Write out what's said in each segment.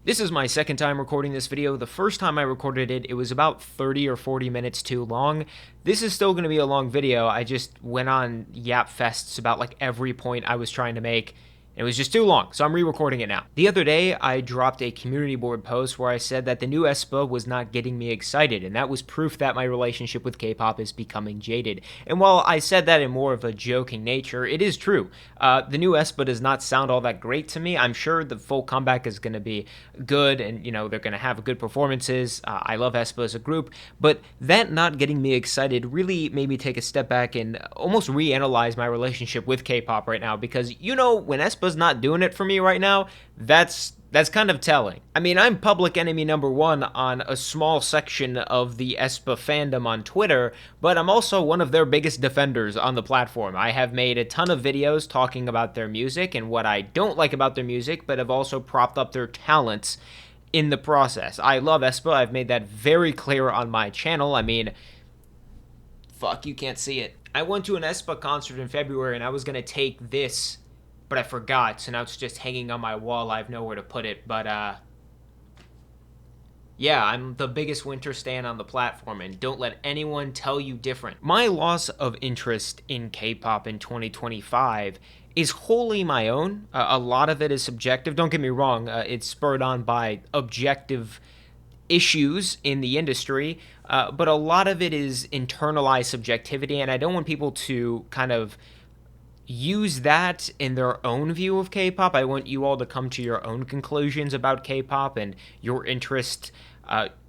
This is my second time recording this video. The first time I recorded it, it was about 30 or 40 minutes too long. This is still going to be a long video. I just went on yap fests about like every point I was trying to make. It was just too long, so I'm re-recording it now. The other day, I dropped a community board post where I said that the new aespa was not getting me excited, and that was proof that my relationship with K-pop is becoming jaded. And while I said that in more of a joking nature, it is true. The new aespa does not sound all that great to me. I'm sure the full comeback is going to be good, and they're going to have good performances. I love aespa as a group, but that not getting me excited really made me take a step back and almost reanalyze my relationship with K-pop right now, because when aespa's not doing it for me right now, that's kind of telling. I mean, I'm public enemy number one on a small section of the aespa fandom on Twitter, but I'm also one of their biggest defenders on the platform. I have made a ton of videos talking about their music and what I don't like about their music, but have also propped up their talents in the process. I love aespa. I've made that very clear on my channel. I mean, fuck, you can't see it. I went to an aespa concert in February and I was gonna take this, but I forgot, so now it's just hanging on my wall. I have nowhere to put it, but yeah, I'm the biggest winter stan on the platform, and don't let anyone tell you different. My loss of interest in K-pop in 2025 is wholly my own. A lot of it is subjective. Don't get me wrong, it's spurred on by objective issues in the industry, but a lot of it is internalized subjectivity, and I don't want people to kind of use that in their own view of K-pop. I want you all to come to your own conclusions about K-pop, and your interest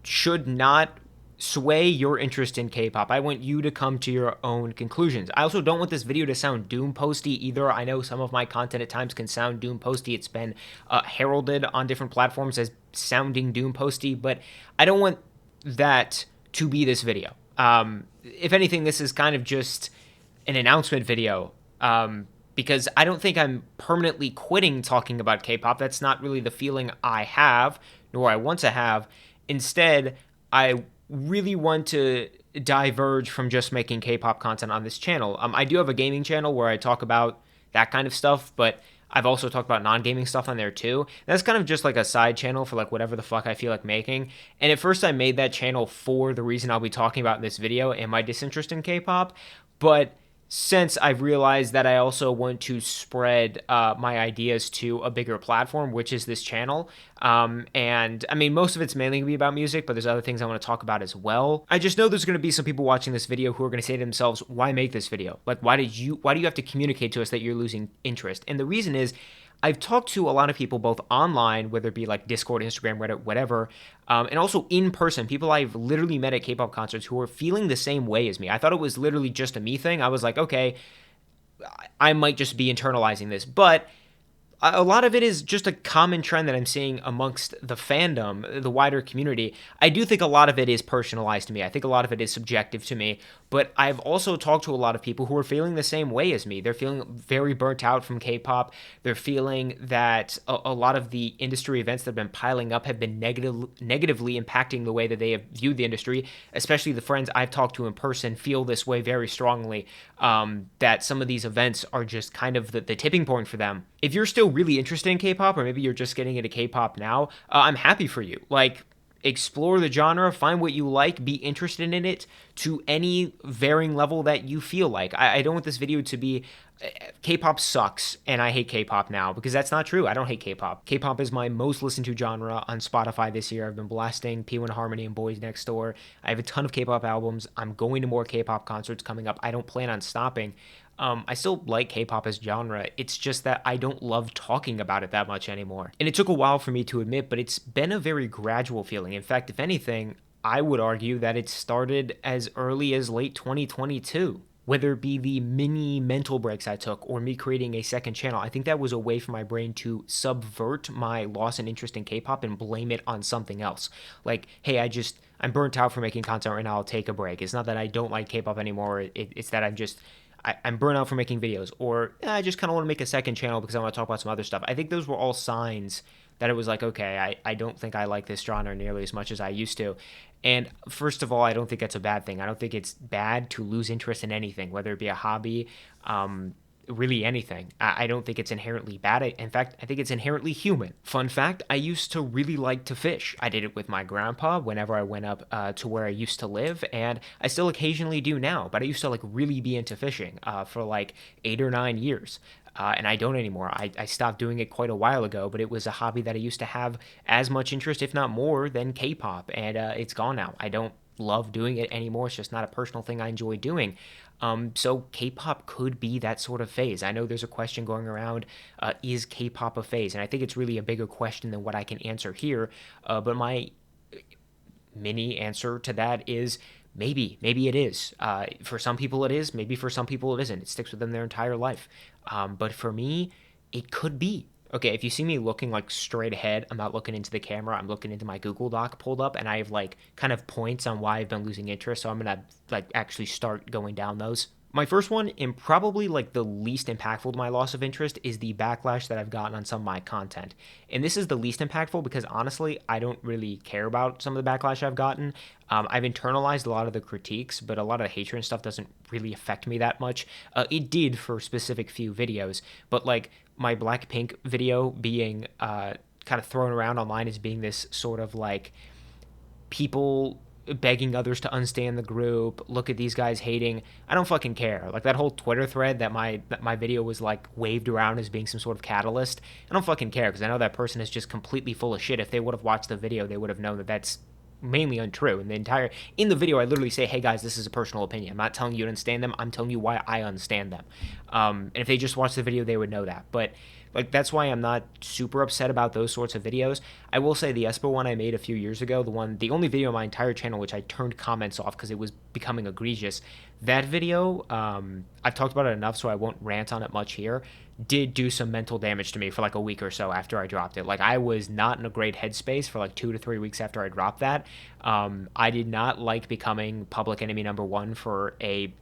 should not sway your interest in K-pop. I want you to come to your own conclusions. I also don't want this video to sound doom posty either. I know some of my content at times can sound doom posty. It's been heralded on different platforms as sounding doom posty, but I don't want that to be this video. If anything, this is kind of just an announcement video, because I don't think I'm permanently quitting talking about K-pop. That's not really the feeling I have, nor I want to have. Instead, I really want to diverge from just making K-pop content on this channel. I do have a gaming channel where I talk about that kind of stuff, but I've also talked about non-gaming stuff on there too. That's kind of just like a side channel for like whatever the fuck I feel like making. And at first I made that channel for the reason I'll be talking about in this video and my disinterest in K-pop, but since I've realized that I also want to spread my ideas to a bigger platform, which is this channel. And I mean, most of it's mainly going to be about music, but there's other things I want to talk about as well. I just know there's going to be some people watching this video who are going to say to themselves, why make this video? Like, why do you have to communicate to us that you're losing interest? And the reason is, I've talked to a lot of people both online, whether it be like Discord, Instagram, Reddit, whatever, and also in person, people I've literally met at K-pop concerts who are feeling the same way as me. I thought it was literally just a me thing. I was like, okay, I might just be internalizing this, but a lot of it is just a common trend that I'm seeing amongst the fandom, the wider community. I do think a lot of it is personalized to me. I think a lot of it is subjective to me, but I've also talked to a lot of people who are feeling the same way as me. They're feeling very burnt out from K-pop. They're feeling that a lot of the industry events that have been piling up have been negatively impacting the way that they have viewed the industry, especially the friends I've talked to in person feel this way very strongly, that some of these events are just kind of the tipping point for them. If you're still really interested in K-pop, or maybe you're just getting into K-pop now, I'm happy for you. Like, explore the genre, find what you like, be interested in it to any varying level that you feel like. I don't want this video to be K-pop sucks and I hate K-pop now, because that's not true. I don't hate K-pop. K-pop is my most listened to genre on Spotify this year. I've been blasting P1 Harmony and Boys Next Door. I have a ton of K-pop albums. I'm going to more K-pop concerts coming up. I don't plan on stopping. I still like K-pop as genre. It's just that I don't love talking about it that much anymore. And it took a while for me to admit, but it's been a very gradual feeling. In fact, if anything, I would argue that it started as early as late 2022. Whether it be the mini mental breaks I took or me creating a second channel, I think that was a way for my brain to subvert my loss in interest in K-pop and blame it on something else. Like, hey, I'm burnt out from making content right now, I'll take a break. It's not that I don't like K-pop anymore, it's that I'm burnt out from making videos, or I just kind of want to make a second channel because I want to talk about some other stuff. I think those were all signs that it was like, okay, I don't think I like this genre nearly as much as I used to. And first of all, I don't think that's a bad thing. I don't think it's bad to lose interest in anything, whether it be a hobby, really anything. I don't think it's inherently bad. In fact, I think it's inherently human. Fun fact, I used to really like to fish. I did it with my grandpa whenever I went up to where I used to live, and I still occasionally do now, but I used to like really be into fishing for like 8 or 9 years. And I don't anymore. I stopped doing it quite a while ago, but it was a hobby that I used to have as much interest, if not more, than K-pop, and it's gone now. I don't love doing it anymore. It's just not a personal thing I enjoy doing. So K-pop could be that sort of phase. I know there's a question going around, is K-pop a phase? And I think it's really a bigger question than what I can answer here. But my mini answer to that is maybe it is. For some people it is, maybe for some people it isn't. It sticks with them their entire life. But for me, it could be. Okay, if you see me looking like straight ahead, I'm not looking into the camera, I'm looking into my Google Doc pulled up, and I have like kind of points on why I've been losing interest, so I'm gonna like actually start going down those. My first one, and probably like the least impactful to my loss of interest, is the backlash that I've gotten on some of my content. And this is the least impactful because honestly, I don't really care about some of the backlash I've gotten. I've internalized a lot of the critiques, but a lot of the hatred and stuff doesn't really affect me that much. It did for specific few videos, but like my Blackpink video being kind of thrown around online as being this sort of like people begging others to unstand the group. Look at these guys hating. I don't fucking care. Like that whole Twitter thread that my video was like waved around as being some sort of catalyst. I don't fucking care because I know that person is just completely full of shit. If they would have watched the video, they would have known that that's mainly untrue. And in the video, I literally say, hey guys, this is a personal opinion. I'm not telling you to understand them. I'm telling you why I understand them. And if they just watched the video, they would know that. But like that's why I'm not super upset about those sorts of videos. I will say the Espo one I made a few years ago, the only video on my entire channel which I turned comments off because it was becoming egregious. That video, I've talked about it enough, so I won't rant on it much here. Did do some mental damage to me for like a week or so after I dropped it. Like I was not in a great headspace for like 2 to 3 weeks after I dropped that. I did not like becoming public enemy number one for a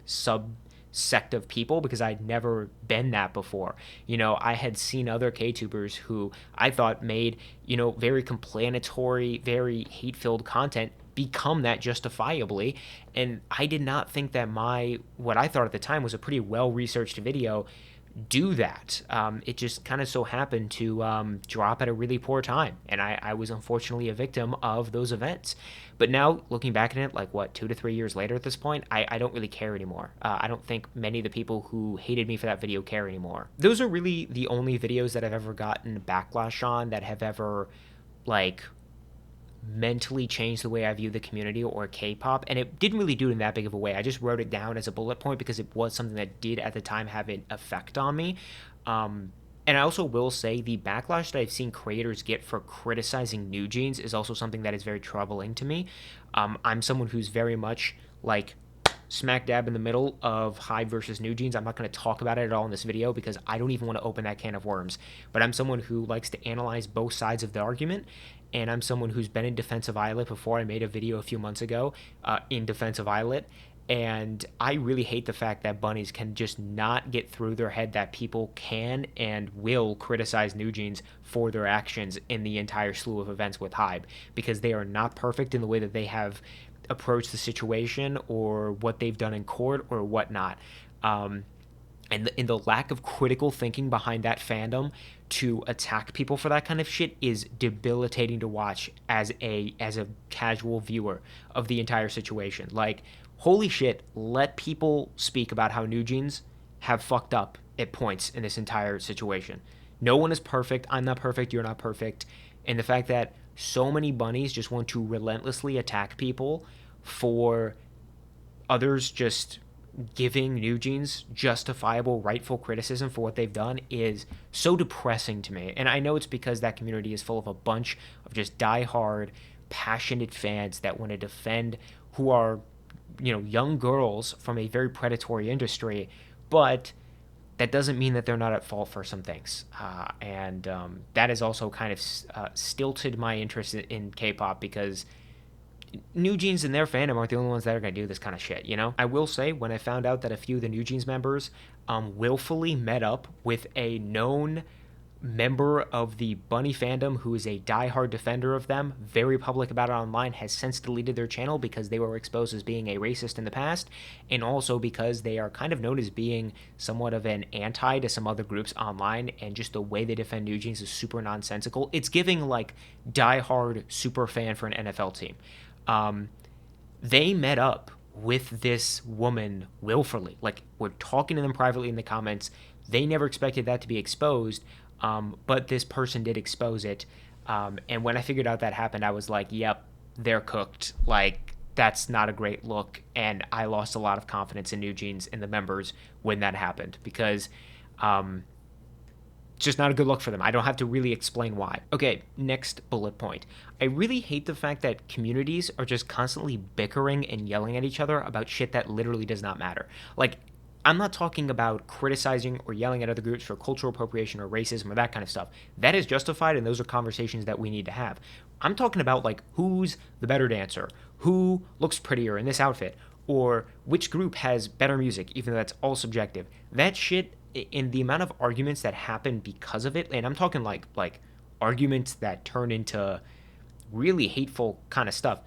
sect of people because I'd never been that before. You know, I had seen other K-tubers who I thought made, you know, very complainatory, very hate-filled content become that justifiably, and I did not think that what I thought at the time was a pretty well-researched video do that. It just kind of so happened to drop at a really poor time, and I was unfortunately a victim of those events. But now, looking back at it, like what, 2 to 3 years later at this point, I don't really care anymore. I don't think many of the people who hated me for that video care anymore. Those are really the only videos that I've ever gotten backlash on that have ever, like, mentally changed the way I view the community or K-pop, and it didn't really do it in that big of a way. I just wrote it down as a bullet point because it was something that did at the time have an effect on me. And I also will say the backlash that I've seen creators get for criticizing New Jeans is also something that is very troubling to me. I'm someone who's very much like smack dab in the middle of Hybe versus New Jeans. I'm not going to talk about it at all in this video because I don't even want to open that can of worms. But I'm someone who likes to analyze both sides of the argument, and I'm someone who's been in defense of Islet before. I made a video a few months ago in defense of Islet, and I really hate the fact that bunnies can just not get through their head that people can and will criticize New Jeans for their actions in the entire slew of events with Hybe, because they are not perfect in the way that they have approached the situation or what they've done in court or whatnot. And the lack of critical thinking behind that fandom to attack people for that kind of shit is debilitating to watch as a casual viewer of the entire situation. Like, holy shit, let people speak about how New Jeans have fucked up at points in this entire situation. No one is perfect. I'm not perfect. You're not perfect. And the fact that so many bunnies just want to relentlessly attack people for others just giving New Jeans justifiable, rightful criticism for what they've done is so depressing to me. And I know it's because that community is full of a bunch of just diehard, passionate fans that want to defend who are, you know, young girls from a very predatory industry, but that doesn't mean that they're not at fault for some things. And that has also kind of stilted my interest in K-pop because New Jeans and their fandom aren't the only ones that are going to do this kind of shit, you know? I will say, when I found out that a few of the New Jeans members willfully met up with a known, member of the Bunny fandom who is a diehard defender of them, very public about it online, has since deleted their channel because they were exposed as being a racist in the past, and also because they are kind of known as being somewhat of an anti to some other groups online, and just the way they defend New Jeans is super nonsensical. It's giving like diehard super fan for an NFL team. They met up with this woman willfully. Like, we're talking to them privately in the comments. They never expected that to be exposed, but this person did expose it. And when I figured out that happened, I was like, yep, they're cooked. Like, that's not a great look. And I lost a lot of confidence in New Jeans and the members when that happened, because it's just not a good look for them. I don't have to really explain why. Okay, next bullet point. I really hate the fact that communities are just constantly bickering and yelling at each other about shit that literally does not matter. Like, I'm not talking about criticizing or yelling at other groups for cultural appropriation or racism or that kind of stuff. That is justified, and those are conversations that we need to have. I'm talking about, like, who's the better dancer, who looks prettier in this outfit, or which group has better music, even though that's all subjective. That shit, in the amount of arguments that happen because of it, and I'm talking like arguments that turn into really hateful kind of stuff,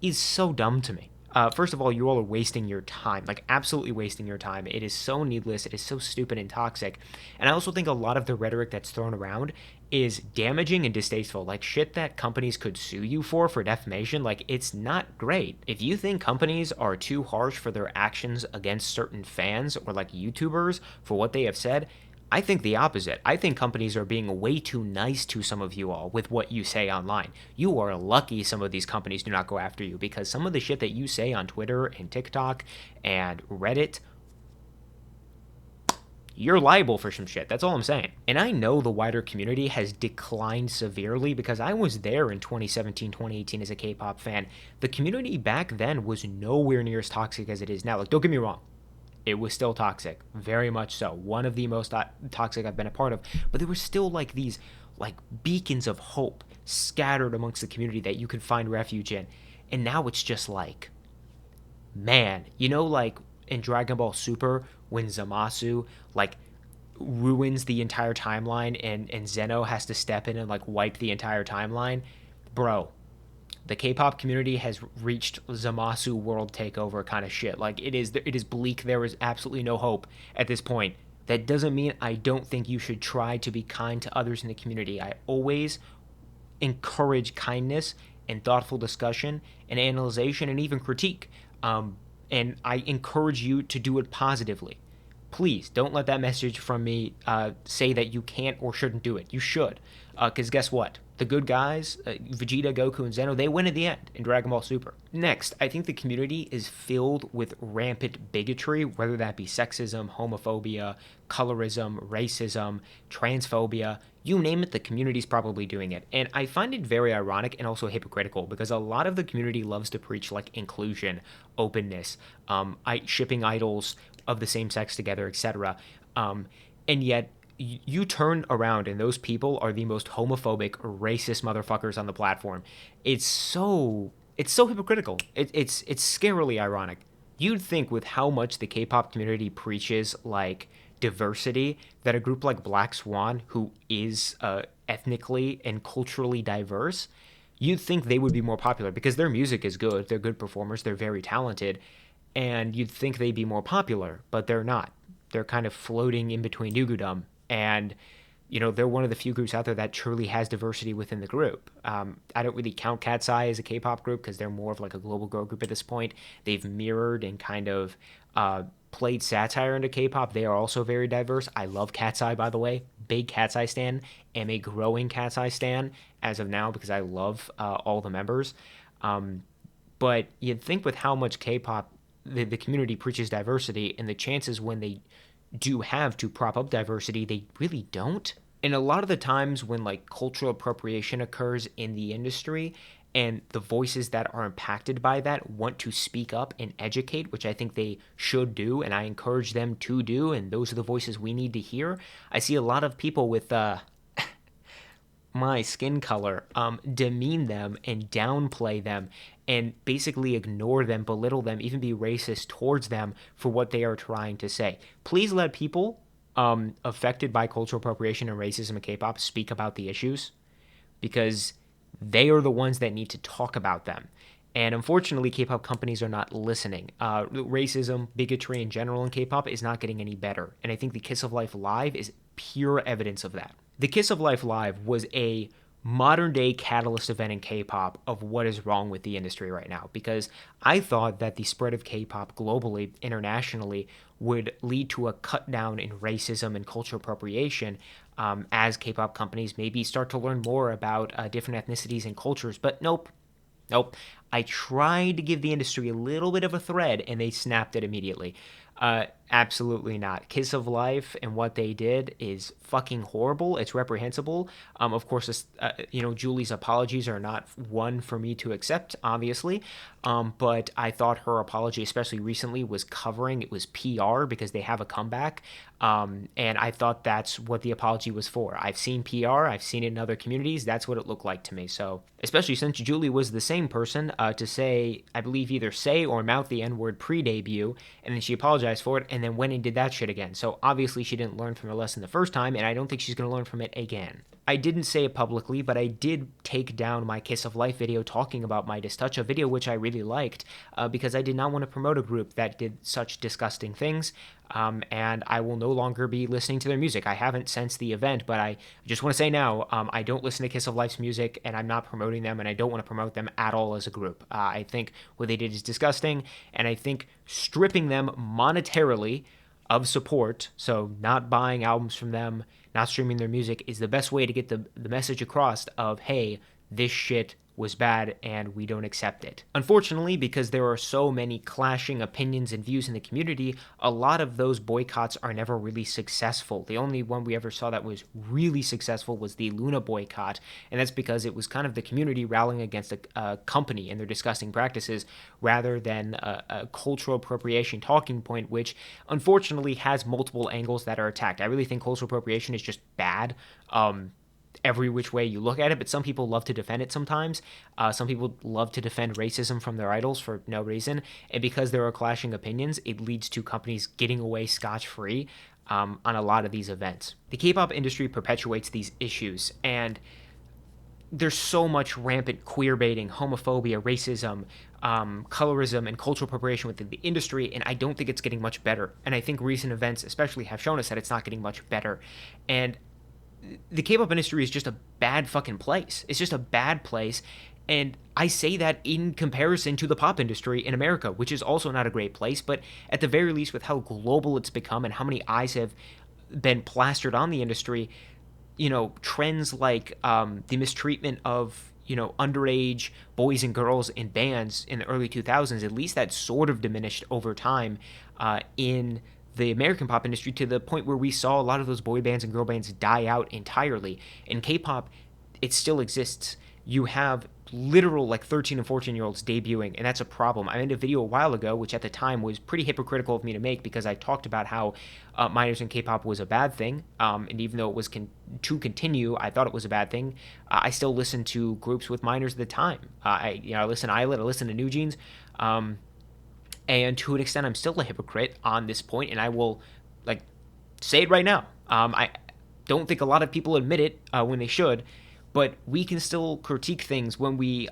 is so dumb to me. First of all, you all are wasting your time, like absolutely wasting your time. It is so needless. It is so stupid and toxic. And I also think a lot of the rhetoric that's thrown around is damaging and distasteful, like shit that companies could sue you for defamation. Like, it's not great. If you think companies are too harsh for their actions against certain fans or like YouTubers for what they have said, I think the opposite. I think companies are being way too nice to some of you all with what you say online. You are lucky some of these companies do not go after you, because some of the shit that you say on Twitter and TikTok and Reddit, you're liable for some shit. That's all I'm saying. And I know the wider community has declined severely, because I was there in 2017, 2018 as a K-pop fan. The community back then was nowhere near as toxic as it is now. Like, don't get me wrong. It was still toxic, very much so. One of the most toxic I've been a part of. But there were still like these like beacons of hope scattered amongst the community that you could find refuge in. And now it's just like, man, like in Dragon Ball Super, when Zamasu like ruins the entire timeline and Zeno has to step in and like wipe the entire timeline. Bro, the K-pop community has reached Zamasu world takeover kind of shit. Like, it is bleak. There is absolutely no hope at this point. That doesn't mean I don't think you should try to be kind to others in the community. I always encourage kindness and thoughtful discussion and analyzation and even critique. And I encourage you to do it positively. Please don't let that message from me say that you can't or shouldn't do it. You should. Because guess what? The good guys, Vegeta, Goku, and Zeno, they win at the end in Dragon Ball Super. Next, I think the community is filled with rampant bigotry, whether that be sexism, homophobia, colorism, racism, transphobia. You name it, the community's probably doing it. And I find it very ironic and also hypocritical, because a lot of the community loves to preach like inclusion, openness, shipping idols of the same sex together, etc. And yet you turn around and those people are the most homophobic, racist motherfuckers on the platform. It's so hypocritical. It's scarily ironic. You'd think with how much the K-pop community preaches like diversity, that a group like Black Swan, who is ethnically and culturally diverse, you'd think they would be more popular, because their music is good, they're good performers, they're very talented, and you'd think they'd be more popular, but they're not. They're kind of floating in between Dugudum, and they're one of the few groups out there that truly has diversity within the group. I don't really count Cat's Eye as a K-pop group, because they're more of like a global girl group at this point. They've mirrored and kind of played satire into K-pop. They are also very diverse. I love Cat's Eye, by the way. Big Cat's Eye stan. Am a growing Cat's Eye stan as of now, because I love all the members. But you'd think with how much K-pop the community preaches diversity, and the chances when they do have to prop up diversity, they really don't. And a lot of the times when like cultural appropriation occurs in the industry, and the voices that are impacted by that want to speak up and educate, which I think they should do, and I encourage them to do, and those are the voices we need to hear. I see a lot of people with my skin color demean them and downplay them and basically ignore them, belittle them, even be racist towards them for what they are trying to say. Please let people affected by cultural appropriation and racism in K-pop speak about the issues, because they are the ones that need to talk about them. And unfortunately, K-pop companies are not listening. Racism, bigotry in general in K-pop is not getting any better. And I think the Kiss of Life Live is pure evidence of that. The Kiss of Life Live was a modern day catalyst event in K-pop of what is wrong with the industry right now, because I thought that the spread of K-pop globally, internationally, would lead to a cut down in racism and cultural appropriation, as K-pop companies maybe start to learn more about different ethnicities and cultures. But nope. I tried to give the industry a little bit of a thread, and they snapped it immediately. Absolutely not. Kiss of Life and what they did is fucking horrible. It's reprehensible. Of course, Julie's apologies are not one for me to accept, obviously. But I thought her apology, especially recently, was covering. It was PR because they have a comeback. And I thought that's what the apology was for. I've seen PR. I've seen it in other communities. That's what it looked like to me. So, especially since Julie was the same person to say, I believe, either say or mouth the N-word pre-debut, and then she apologized for it, and then went and did that shit again. So obviously she didn't learn from her lesson the first time, and I don't think she's going to learn from it again. I didn't say it publicly, but I did take down my Kiss of Life video talking about Midas Touch, a video which I really liked, because I did not want to promote a group that did such disgusting things, and I will no longer be listening to their music. I haven't since the event, but I just want to say now, I don't listen to Kiss of Life's music, and I'm not promoting them, and I don't want to promote them at all as a group. I think what they did is disgusting, and I think stripping them monetarily of support, so not buying albums from them, not streaming their music, is the best way to get the message across of, hey, this shit was bad and we don't accept it. Unfortunately, because there are so many clashing opinions and views in the community, a lot of those boycotts are never really successful. The only one we ever saw that was really successful was the Luna boycott, and that's because it was kind of the community rallying against a company and their disgusting practices rather than a cultural appropriation talking point, which unfortunately has multiple angles that are attacked. I really think cultural appropriation is just bad. Every which way you look at it, but some people love to defend it sometimes. Some people love to defend racism from their idols for no reason, and because there are clashing opinions, it leads to companies getting away scotch-free on a lot of these events. The K-pop industry perpetuates these issues, and there's so much rampant queer baiting, homophobia, racism, colorism, and cultural appropriation within the industry, and I don't think it's getting much better. And I think recent events especially have shown us that it's not getting much better. And the K-pop industry is just a bad fucking place. It's just a bad place. And I say that in comparison to the pop industry in America, which is also not a great place, but at the very least with how global it's become and how many eyes have been plastered on the industry, trends like the mistreatment of, underage boys and girls in bands in the early 2000s, at least that sort of diminished over time in the American pop industry, to the point where we saw a lot of those boy bands and girl bands die out entirely. In K-pop, it still exists. You have literal 13 and 14-year-olds debuting, and that's a problem. I made a video a while ago, which at the time was pretty hypocritical of me to make, because I talked about how minors in K-pop was a bad thing, and even though it was to continue, I thought it was a bad thing. I still listen to groups with minors at the time. I listen to Islet, I listen to New Jeans, and to an extent, I'm still a hypocrite on this point, and I will, say it right now. I don't think a lot of people admit it when they should, but we can still critique things when we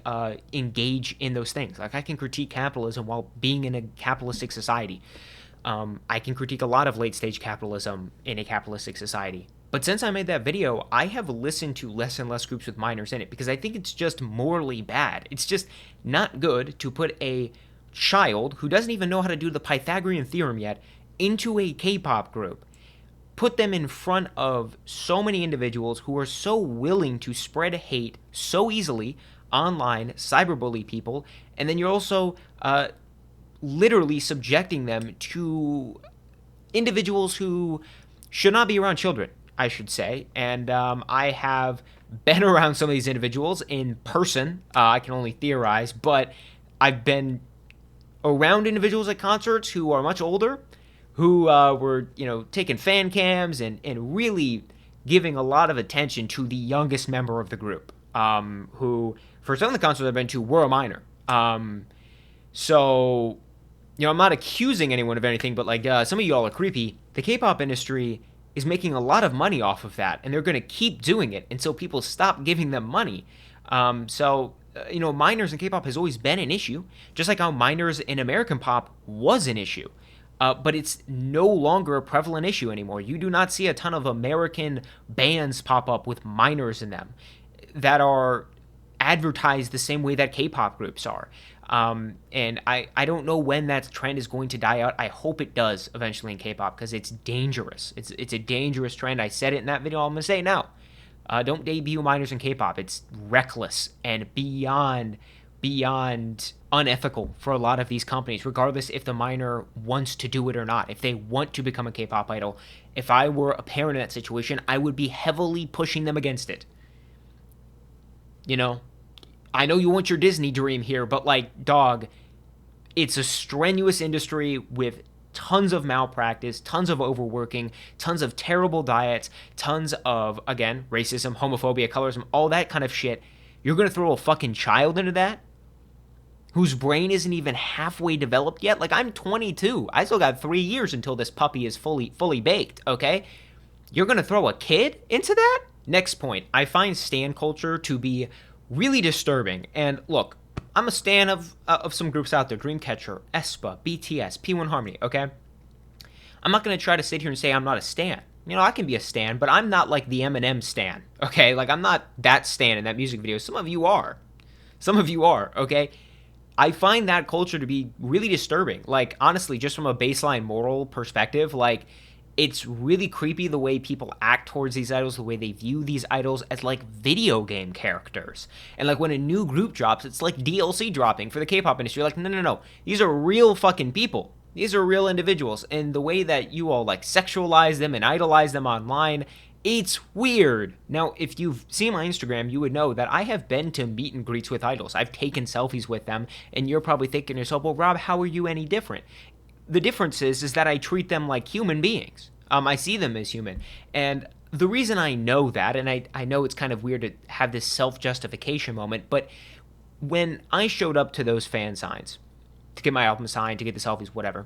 engage in those things. I can critique capitalism while being in a capitalistic society. I can critique a lot of late-stage capitalism in a capitalistic society. But since I made that video, I have listened to less and less groups with minors in it, because I think it's just morally bad. It's just not good to put a child who doesn't even know how to do the Pythagorean theorem yet into a K-pop group, put them in front of so many individuals who are so willing to spread hate so easily online, cyberbully people, and then you're also literally subjecting them to individuals who should not be around children, I should say. And I have been around some of these individuals in person. I can only theorize, but I've been around individuals at concerts who are much older, who were, taking fan cams and really giving a lot of attention to the youngest member of the group, who, for some of the concerts I've been to, were a minor. So, I'm not accusing anyone of anything, but some of y'all are creepy. The K-pop industry is making a lot of money off of that, and they're going to keep doing it until people stop giving them money. Minors in K-pop has always been an issue, just like how minors in American pop was an issue. But it's no longer a prevalent issue anymore. You do not see a ton of American bands pop up with minors in them that are advertised the same way that K-pop groups are. And I don't know when that trend is going to die out. I hope it does eventually in K-pop, because it's dangerous. It's a dangerous trend. I said it in that video. I'm going to say it now. Don't debut minors in K-pop. It's reckless and beyond unethical for a lot of these companies, regardless if the minor wants to do it or not. If they want to become a K-pop idol, if I were a parent in that situation, I would be heavily pushing them against it. I know you want your Disney dream here, but dog, it's a strenuous industry with tons of malpractice, tons of overworking, tons of terrible diets, tons of, again, racism, homophobia, colorism, all that kind of shit. You're going to throw a fucking child into that? Whose brain isn't even halfway developed yet? I'm 22. I still got 3 years until this puppy is fully baked, okay? You're going to throw a kid into that? Next point. I find stan culture to be really disturbing. And look, I'm a stan of some groups out there. Dreamcatcher, aespa, BTS, P1 Harmony, okay? I'm not going to try to sit here and say I'm not a stan. I can be a stan, but I'm not like the Eminem stan, okay? I'm not that stan in that music video. Some of you are, okay? I find that culture to be really disturbing. Honestly, just from a baseline moral perspective, it's really creepy the way people act towards these idols, the way they view these idols as video game characters. And when a new group drops, it's like DLC dropping for the K-pop industry. No. These are real fucking people. These are real individuals. And the way that you all sexualize them and idolize them online, it's weird. Now, if you've seen my Instagram, you would know that I have been to meet and greets with idols. I've taken selfies with them, and you're probably thinking to yourself, well, Rob, how are you any different? The difference is that I treat them like human beings. I see them as human. And the reason I know that, and I know it's kind of weird to have this self-justification moment, but when I showed up to those fan signs, to get my album signed, to get the selfies, whatever,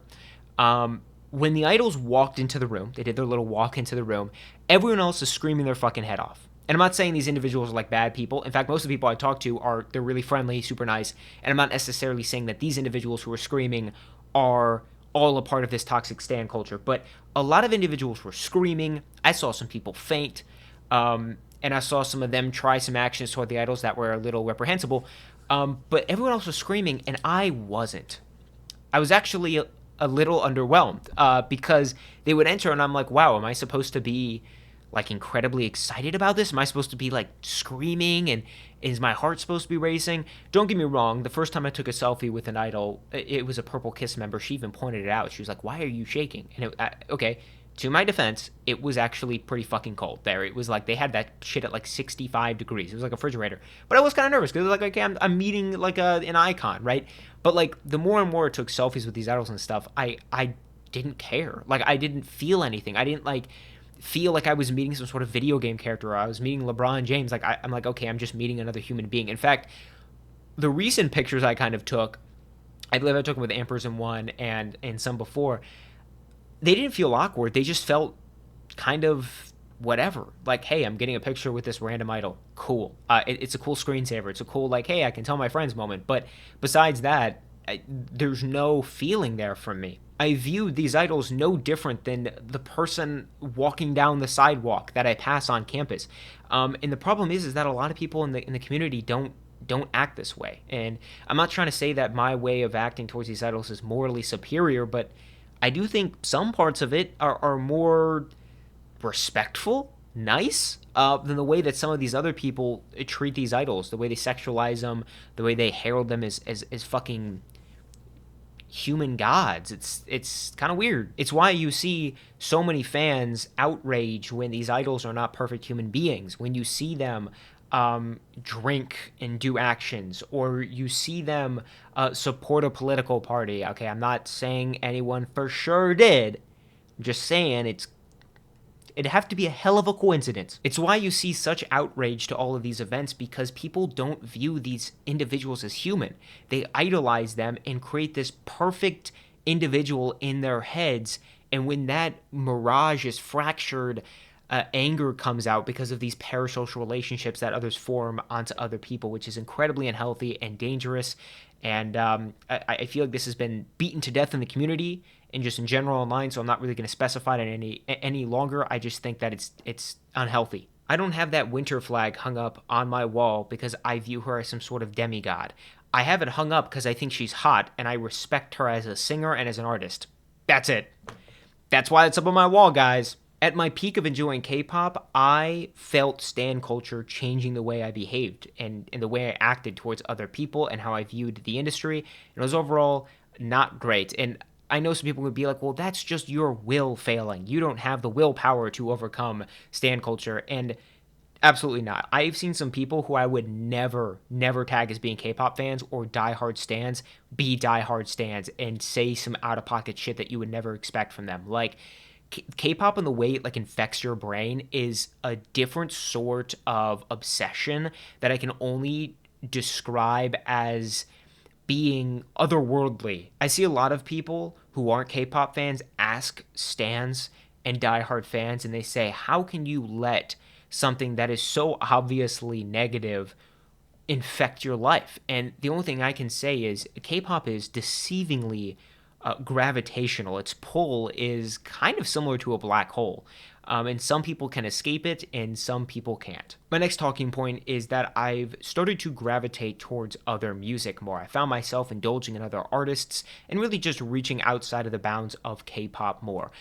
when the idols walked into the room, they did their little walk into the room, everyone else is screaming their fucking head off. And I'm not saying these individuals are bad people. In fact, most of the people I talk to they're really friendly, super nice. And I'm not necessarily saying that these individuals who are screaming are all a part of this toxic stan culture. But a lot of individuals were screaming. I saw some people faint. And I saw some of them try some actions toward the idols that were a little reprehensible. But everyone else was screaming, and I wasn't. I was actually a little underwhelmed because they would enter, and I'm like, wow, am I supposed to be incredibly excited about this? Am I supposed to be screaming, and is my heart supposed to be racing? Don't get me wrong. The first time I took a selfie with an idol, it was a Purple Kiss member. She even pointed it out. She was like, why are you shaking? And okay, to my defense, it was actually pretty fucking cold there. It was they had that shit at 65 degrees. It was like a refrigerator. But I was kind of nervous because it was okay, I'm meeting an icon, right? But the more and more I took selfies with these idols and stuff, I didn't care. I didn't feel anything. I didn't feel like I was meeting some sort of video game character, or I was meeting LeBron James. I'm okay, I'm just meeting another human being. In fact, the recent pictures I kind of took, I believe I took them with Ampers in one and some before, they didn't feel awkward. They just felt kind of whatever. Hey, I'm getting a picture with this random idol. Cool. It's a cool screensaver. It's a cool, hey, I can tell my friends moment. But besides that, there's no feeling there from me. I viewed these idols no different than the person walking down the sidewalk that I pass on campus. And the problem is that a lot of people in the community don't act this way. And I'm not trying to say that my way of acting towards these idols is morally superior, but I do think some parts of it are more respectful, nice, than the way that some of these other people treat these idols, the way they sexualize them, the way they herald them as fucking human gods. It's kind of weird. It's why you see so many fans outrage when these idols are not perfect human beings, when you see them drink and do actions, or you see them support a political party. Okay, I'm not saying anyone for sure did. I'm just saying it'd have to be a hell of a coincidence. It's why you see such outrage to all of these events, because people don't view these individuals as human. They idolize them and create this perfect individual in their heads, And when that mirage is fractured, anger comes out because of these parasocial relationships that others form onto other people, which is incredibly unhealthy and dangerous. And I feel like this has been beaten to death in the community and just in general online. So I'm not really going to specify it any longer. I just think that it's unhealthy. I don't have that winter flag hung up on my wall because I view her as some sort of demigod. I have it hung up because I think she's hot and I respect her as a singer and as an artist. That's it. That's why it's up on my wall, guys. At my peak of enjoying K-pop, I felt stan culture changing the way I behaved and the way I acted towards other people and how I viewed the industry. And it was overall not great. And I know some people would be like, well, that's just your will failing. You don't have the willpower to overcome stan culture. And absolutely not. I've seen some people who I would never tag as being K-pop fans or diehard stans be diehard stans and say some out-of-pocket shit that you would never expect from them. Like, K-pop and the way it like infects your brain is a different sort of obsession that I can only describe as being otherworldly. I see a lot of people who aren't K-pop fans ask stans and diehard fans, and they say, how can you let something that is so obviously negative infect your life? And the only thing I can say is K-pop is deceivingly gravitational. Its pull is kind of similar to a black hole. And some people can escape it and some people can't. My next talking point is that I've started to gravitate towards other music more. I found myself indulging in other artists and really just reaching outside of the bounds of K-pop more.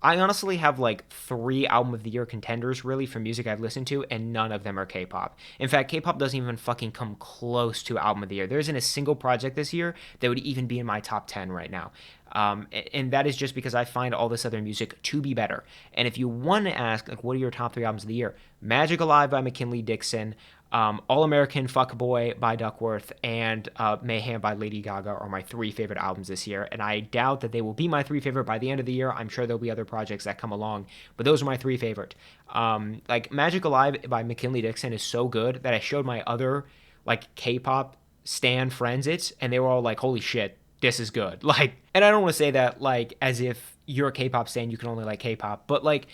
I honestly have like 3 album of the year contenders really for music I've listened to, and none of them are K-pop. In fact, K-pop doesn't even fucking come close to album of the year. There isn't a single project this year that would even be in my top 10 right now. And that is just because I find all this other music to be better. And if you want to ask, like, what are your top 3 albums of the year? Magic Alive by McKinley Dixon, All American Fuckboy by Duckworth, and Mayhem by Lady Gaga are my 3 favorite albums this year. And I doubt that they will be my 3 favorite by the end of the year. I'm sure there'll be other projects that come along, but those are my 3 favorite. Like Magic Alive by McKinley Dixon is so good that I showed my other like K-pop stan friends it, and they were all like, holy shit, this is good. Like, and I don't want to say that like as if you're a K-pop stan, you can only like K-pop, but like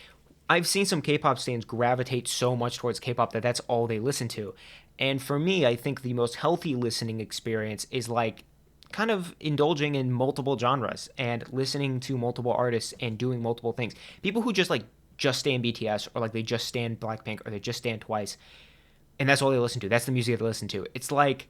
I've seen some K-pop stans gravitate so much towards K-pop that that's all they listen to. And for me, I think the most healthy listening experience is like kind of indulging in multiple genres and listening to multiple artists and doing multiple things. People who just stan BTS or like they just stan Blackpink or they just stan Twice and that's all they listen to. That's the music they listen to. It's like,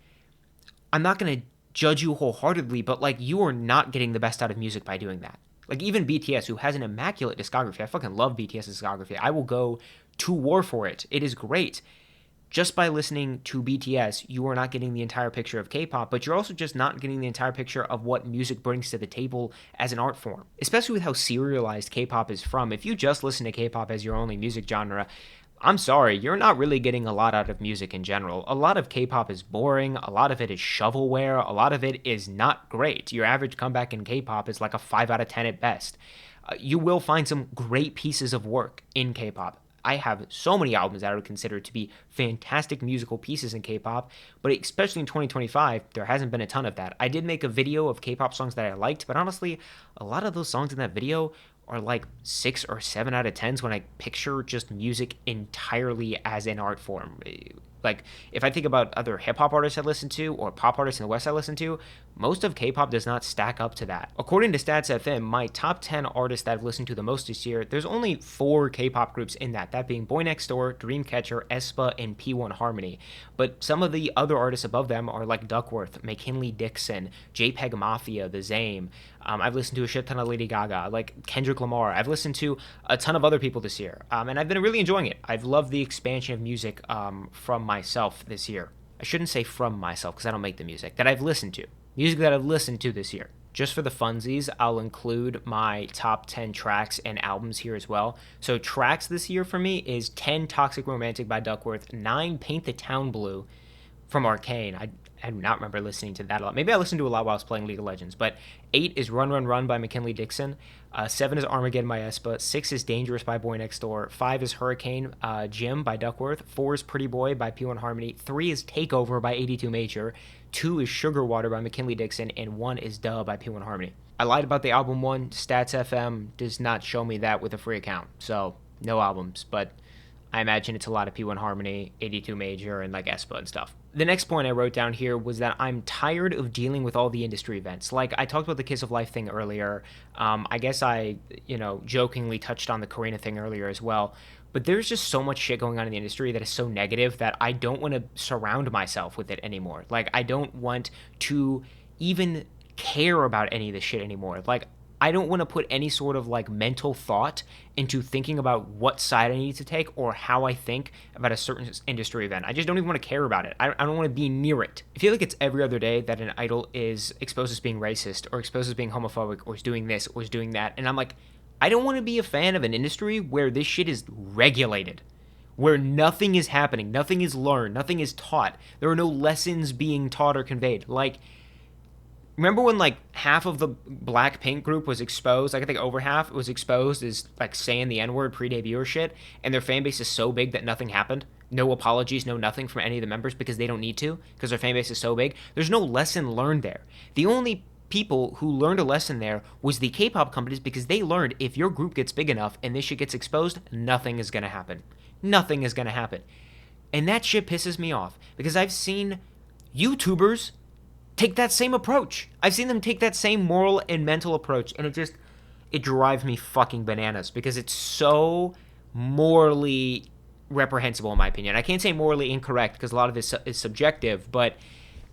I'm not going to judge you wholeheartedly, but like you are not getting the best out of music by doing that. Like even BTS, who has an immaculate discography, I fucking love BTS's discography. I will go to war for it. It is great. Just by listening to BTS, you are not getting the entire picture of K-pop, but you're also just not getting the entire picture of what music brings to the table as an art form. Especially with how serialized K-pop is from. If you just listen to K-pop as your only music genre, I'm sorry, you're not really getting a lot out of music in general. A lot of K-pop is boring, a lot of it is shovelware, a lot of it is not great. Your average comeback in K-pop is like a 5 out of 10 at best. You will find some great pieces of work in K-pop. I have so many albums that I would consider to be fantastic musical pieces in K-pop, but especially in 2025, there hasn't been a ton of that. I did make a video of K-pop songs that I liked, but honestly, a lot of those songs in that video are like 6 or 7 out of 10s when I picture just music entirely as an art form. Like, if I think about other hip-hop artists I listen to or pop artists in the West I listen to, most of K-pop does not stack up to that. According to Stats FM, my top 10 artists that I've listened to the most this year, there's only 4 K-pop groups in that being Boy Next Door, Dreamcatcher, aespa, and P1 Harmony. But some of the other artists above them are like Duckworth, McKinley Dixon, JPEG Mafia, The Zame. I've listened to a shit ton of Lady Gaga, like Kendrick Lamar. I've listened to a ton of other people this year, and I've been really enjoying it. I've loved the expansion of music from myself this year. I shouldn't say from myself because I don't make the music. That I've listened to. Music that I've listened to this year. Just for the funsies, I'll include my top 10 tracks and albums here as well. So tracks this year for me is 10 Toxic Romantic by Duckworth, 9 Paint the Town Blue, from Arcane. I do not remember listening to that a lot. Maybe I listened to a lot while I was playing League of Legends. But 8 is Run Run Run by McKinley Dixon. 7 is Armageddon by Espa. 6 is Dangerous by Boy Next Door. 5 is Hurricane Jim by Duckworth. 4 is Pretty Boy by P1 Harmony. 3 is Takeover by 82 Major. 2 is Sugar Water by McKinley Dixon. And 1 is Duh by P1 Harmony. I lied about the album 1. Stats FM does not show me that with a free account. So, no albums. But I imagine it's a lot of P1 Harmony, 82 Major, and like Espa and stuff. The next point I wrote down here was that I'm tired of dealing with all the industry events. Like, I talked about the Kiss of Life thing earlier. I guess I, jokingly touched on the Karina thing earlier as well. But there's just so much shit going on in the industry that is so negative that I don't want to surround myself with it anymore. Like, I don't want to even care about any of this shit anymore. Like, I don't want to put any sort of like mental thought into thinking about what side I need to take or how I think about a certain industry event. I just don't even want to care about it. I don't want to be near it. I feel like it's every other day that an idol is exposed as being racist or exposed as being homophobic or is doing this or is doing that. And I'm like, I don't want to be a fan of an industry where this shit is regulated, where nothing is happening, nothing is learned, nothing is taught. There are no lessons being taught or conveyed. Like, remember when like half of the Blackpink group was exposed? Like I think over half was exposed as like saying the N-word pre-debut or shit, and their fan base is so big that nothing happened. No apologies, no nothing from any of the members because they don't need to, because their fan base is so big. There's no lesson learned there. The only people who learned a lesson there was the K-pop companies, because they learned if your group gets big enough and this shit gets exposed, nothing is going to happen. Nothing is going to happen. And that shit pisses me off because I've seen YouTubers take that same approach. I've seen them take that same moral and mental approach, and it drives me fucking bananas because it's so morally reprehensible in my opinion. I can't say morally incorrect because a lot of this is subjective, but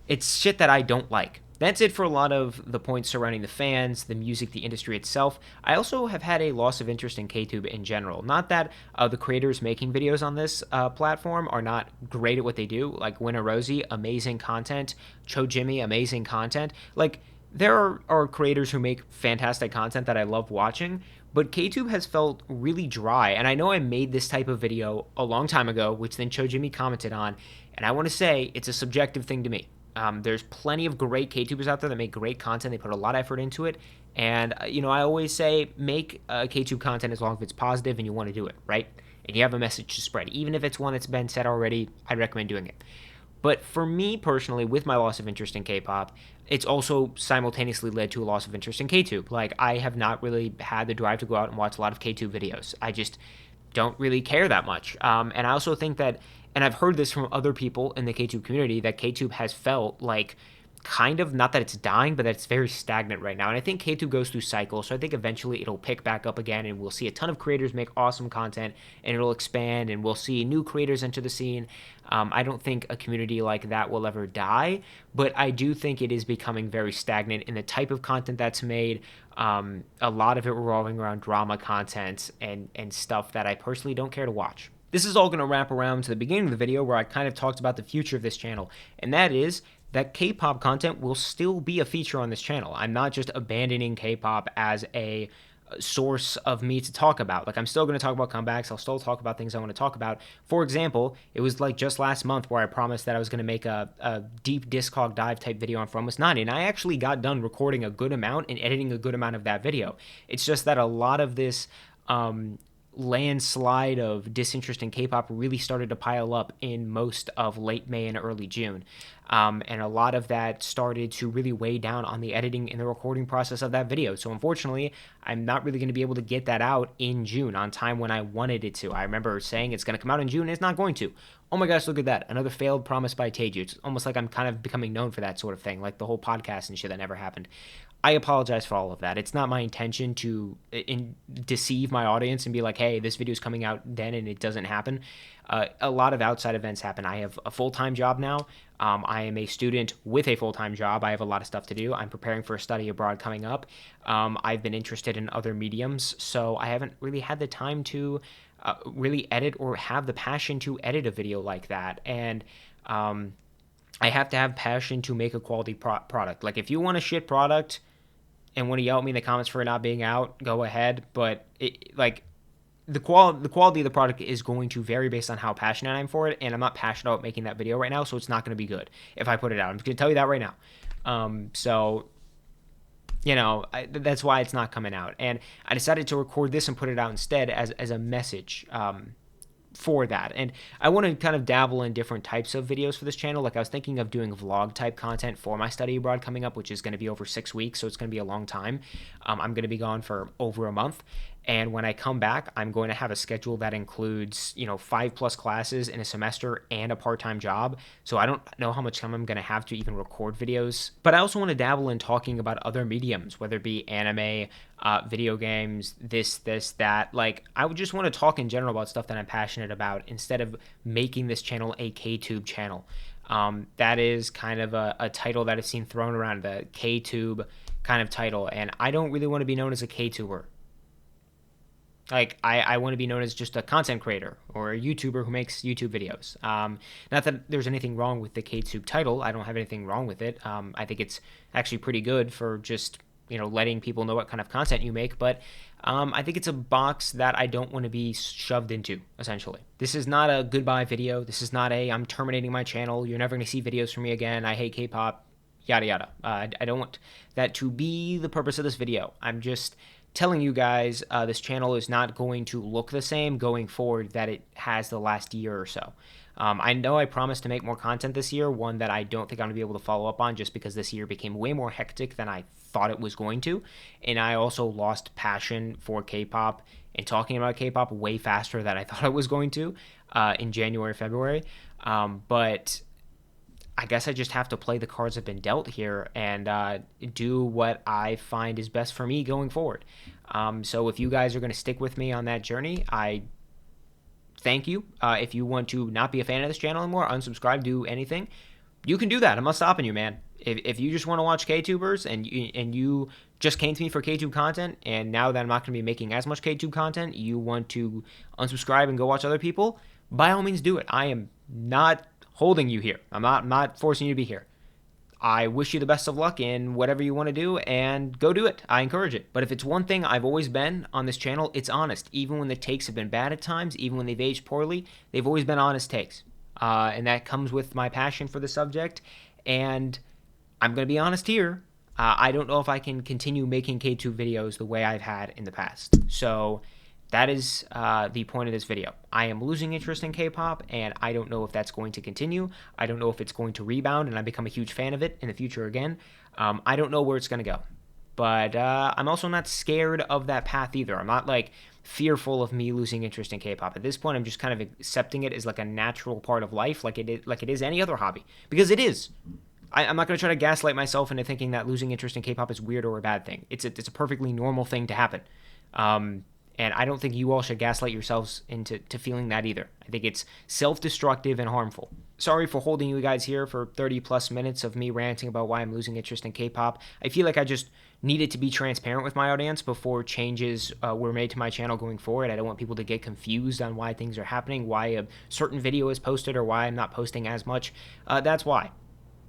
it's shit that I don't like. That's it for a lot of the points surrounding the fans, the music, the industry itself. I also have had a loss of interest in KTube in general. Not that the creators making videos on this platform are not great at what they do. Like Winner Rosie, amazing content. Cho Jimmy, amazing content. Like, there are creators who make fantastic content that I love watching, but KTube has felt really dry. And I know I made this type of video a long time ago, which then Cho Jimmy commented on, and I want to say it's a subjective thing to me. There's plenty of great KTubers out there that make great content. They put a lot of effort into it. And, I always say make KTube content as long as it's positive and you want to do it, right? And you have a message to spread. Even if it's one that's been said already, I'd recommend doing it. But for me personally, with my loss of interest in K-pop, it's also simultaneously led to a loss of interest in KTube. Like, I have not really had the drive to go out and watch a lot of KTube videos. I just don't really care that much. And I also think that, and I've heard this from other people in the KTube community, that KTube has felt like kind of, not that it's dying, but that it's very stagnant right now. And I think KTube goes through cycles, so I think eventually it'll pick back up again, and we'll see a ton of creators make awesome content, and it'll expand, and we'll see new creators enter the scene. I don't think a community like that will ever die, but I do think it is becoming very stagnant in the type of content that's made. A lot of it revolving around drama content and stuff that I personally don't care to watch. This is all going to wrap around to the beginning of the video where I kind of talked about the future of this channel, and that is that K-pop content will still be a feature on this channel. I'm not just abandoning K-pop as a source of me to talk about. Like, I'm still going to talk about comebacks. I'll still talk about things I want to talk about. For example, it was like just last month where I promised that I was going to make a deep Discog dive type video on Almost 90, and I actually got done recording a good amount and editing a good amount of that video. It's just that a lot of this landslide of disinterest in K-pop really started to pile up in most of late May and early June. And a lot of that started to really weigh down on the editing and the recording process of that video. So unfortunately, I'm not really going to be able to get that out in June on time when I wanted it to. I remember saying it's going to come out in June, and it's not going to. Oh my gosh, look at that. Another failed promise by Teju. It's almost like I'm kind of becoming known for that sort of thing, like the whole podcast and shit that never happened. I apologize for all of that. It's not my intention to deceive my audience and be like, hey, this video is coming out then and it doesn't happen. A lot of outside events happen. I have a full-time job now. I am a student with a full-time job. I have a lot of stuff to do. I'm preparing for a study abroad coming up. I've been interested in other mediums, so I haven't really had the time to really edit or have the passion to edit a video like that. And I have to have passion to make a quality product. Like, if you want a shit product and want to yell at me in the comments for it not being out, go ahead. But the quality of the product is going to vary based on how passionate I'm for it, and I'm not passionate about making that video right now, so it's not going to be good if I put it out. I'm just going to tell you that right now. So that's why it's not coming out, and I decided to record this and put it out instead as a message for that. And I want to kind of dabble in different types of videos for this channel. Like I was thinking of doing vlog type content for my study abroad coming up, which is going to be over 6 weeks, so it's going to be a long time. I'm going to be gone for over a month, and when I come back, I'm going to have a schedule that includes 5+ classes in a semester and a part-time job. So I don't know how much time I'm going to have to even record videos, but I also want to dabble in talking about other mediums, whether it be anime, video games, this, that. Like, I would just want to talk in general about stuff that I'm passionate about instead of making this channel a K-tube channel. That is kind of a title that I've seen thrown around, the K-tube kind of title, and I don't really want to be known as a K-tuber. Like, I want to be known as just a content creator or a YouTuber who makes YouTube videos. Not that there's anything wrong with the K-tube title. I don't have anything wrong with it. I think it's actually pretty good for just letting people know what kind of content you make, but I think it's a box that I don't want to be shoved into, essentially. This is not a goodbye video. This is not a I'm terminating my channel, you're never going to see videos from me again, I hate K-pop, yada yada. I don't want that to be the purpose of this video. I'm just telling you guys this channel is not going to look the same going forward that it has the last year or so. I know I promised to make more content this year, one that I don't think I'm going to be able to follow up on just because this year became way more hectic than I thought it was going to. And I also lost passion for K-pop and talking about K-pop way faster than I thought I was going to in January, February. But I guess I just have to play the cards I've been dealt here and do what I find is best for me going forward. So if you guys are going to stick with me on that journey, I thank you. If you want to not be a fan of this channel anymore, unsubscribe, do anything, you can do that. I'm not stopping you, man. If you just want to watch K-tubers and you just came to me for K-tube content, and now that I'm not going to be making as much K-tube content, you want to unsubscribe and go watch other people, by all means do it. I am not holding you here. I'm not forcing you to be here. I wish you the best of luck in whatever you want to do, and go do it. I encourage it. But if it's one thing I've always been on this channel, it's honest. Even when the takes have been bad at times, even when they've aged poorly, they've always been honest takes. And that comes with my passion for the subject. And I'm going to be honest here. I don't know if I can continue making K-tube videos the way I've had in the past. So that is the point of this video. I am losing interest in K-pop, and I don't know if that's going to continue. I don't know if it's going to rebound and I become a huge fan of it in the future again. I don't know where it's going to go. But I'm also not scared of that path either. I'm not, like, fearful of me losing interest in K-pop. At this point, I'm just kind of accepting it as, like, a natural part of life, like it is any other hobby. Because it is. I'm not going to try to gaslight myself into thinking that losing interest in K-pop is weird or a bad thing. It's a perfectly normal thing to happen. And I don't think you all should gaslight yourselves into feeling that either. I think it's self-destructive and harmful. Sorry for holding you guys here for 30+ minutes of me ranting about why I'm losing interest in K-pop. I feel like I just needed to be transparent with my audience before changes were made to my channel going forward. I don't want people to get confused on why things are happening, why a certain video is posted or why I'm not posting as much. That's why.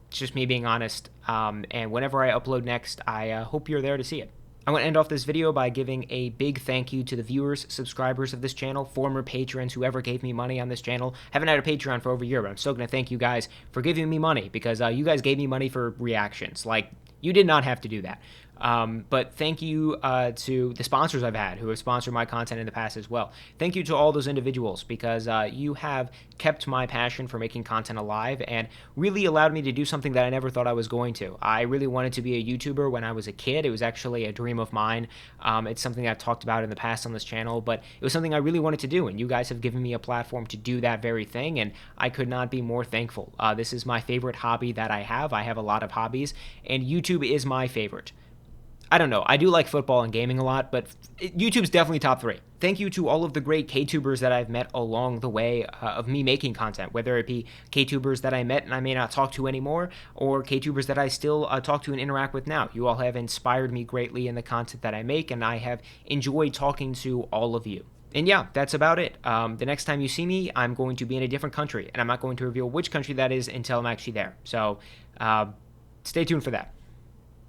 It's just me being honest. And whenever I upload next, I hope you're there to see it. I want to end off this video by giving a big thank you to the viewers, subscribers of this channel, former patrons, whoever gave me money on this channel. Haven't had a Patreon for over a year, but I'm still going to thank you guys for giving me money because you guys gave me money for reactions. Like, you did not have to do that. But thank you to the sponsors I've had who have sponsored my content in the past as well. Thank you to all those individuals because you have kept my passion for making content alive and really allowed me to do something that I never thought I was going to. I really wanted to be a YouTuber when I was a kid. It was actually a dream of mine. It's something I've talked about in the past on this channel, but it was something I really wanted to do, and you guys have given me a platform to do that very thing, and I could not be more thankful. This is my favorite hobby that I have. I have a lot of hobbies, and YouTube is my favorite. I don't know. I do like football and gaming a lot, but YouTube's definitely top 3. Thank you to all of the great K-tubers that I've met along the way of me making content, whether it be K-tubers that I met and I may not talk to anymore, or K-tubers that I still talk to and interact with now. You all have inspired me greatly in the content that I make, and I have enjoyed talking to all of you. And yeah, that's about it. The next time you see me, I'm going to be in a different country, and I'm not going to reveal which country that is until I'm actually there. So stay tuned for that.